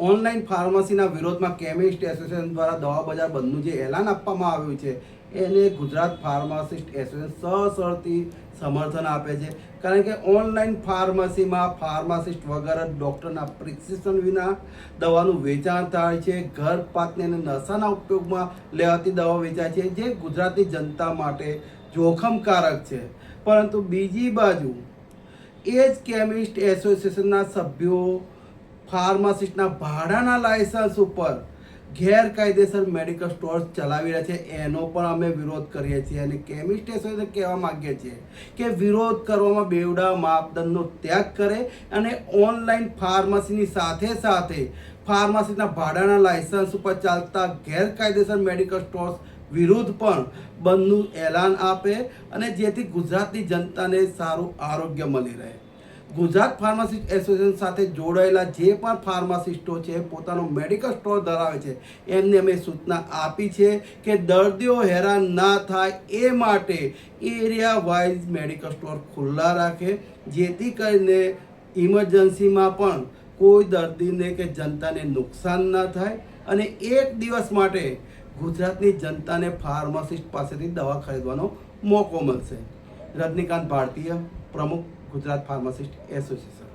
Online ફાર્મસીના વિરોધમાં chemist association દ્વારા દવા બજાર બંધનું જે એલાન આપવામાં આવ્યું છે એને ગુજરાત ફાર્માસિસ્ટ એસોસિએશન સહર્ષથી સમર્થન આપે છે, કારણ કે ઓનલાઈન ફાર્મસીમાં ફાર્માસિસ્ટ વગર જ ડૉક્ટરના પ્રિસ્ક્રિપ્શન વિના દવાનું વેચાણ થાય છે. ગર્ભપાતને અને નશાના ઉપયોગમાં લેવાતી દવા વેચાય છે, જે ગુજરાતની જનતા માટે જોખમકારક છે. પરંતુ બીજી બાજુ એ જ કેમિસ્ટ એસોસિએશનના સભ્યો ફાર્માસિસ્ટના ભાડાના લાયસન્સ ઉપર ગેરકાયદેસર મેડિકલ સ્ટોર્સ ચલાવી રહ્યા છે, એનો પણ અમે વિરોધ કરીએ છીએ. અને કેમિસ્ટ એસોસિએશન કહેવા માગીએ છીએ કે વિરોધ કરવામાં બેવડા માપદંડનો ત્યાગ કરે અને ઓનલાઈન ફાર્મસીની સાથે સાથે ફાર્માસિસ્ટના ભાડાના લાયસન્સ ઉપર ચાલતા ગેરકાયદેસર મેડિકલ સ્ટોર્સ વિરુદ્ધ પણ બંધનું એલાન આપે અને જેથી ગુજરાતની જનતાને સારું આરોગ્ય મળી રહે. ગુજરાત ફાર્માસિસ્ટ એસોસિએશન સાથે જોડાયેલા જે પણ ફાર્માસિસ્ટો છે, પોતાનો મેડિકલ સ્ટોર ધરાવે છે, એમને અમે સૂચના આપી છે કે દર્દીઓ હેરાન ના થાય એ માટે એરિયા વાઇઝ મેડિકલ સ્ટોર ખુલ્લા રાખે, જેથી કરીને ઇમરજન્સીમાં પણ કોઈ દર્દીને કે જનતાને નુકસાન ના થાય અને એક દિવસ માટે ગુજરાતની જનતાને ફાર્માસિસ્ટ પાસેથી દવા ખરીદવાનો મોકો મળશે. રજનીકાંત ભારતીય, પ્રમુખ, ગુજરાત ફાર્માસિસ્ટ એસોસિએશન.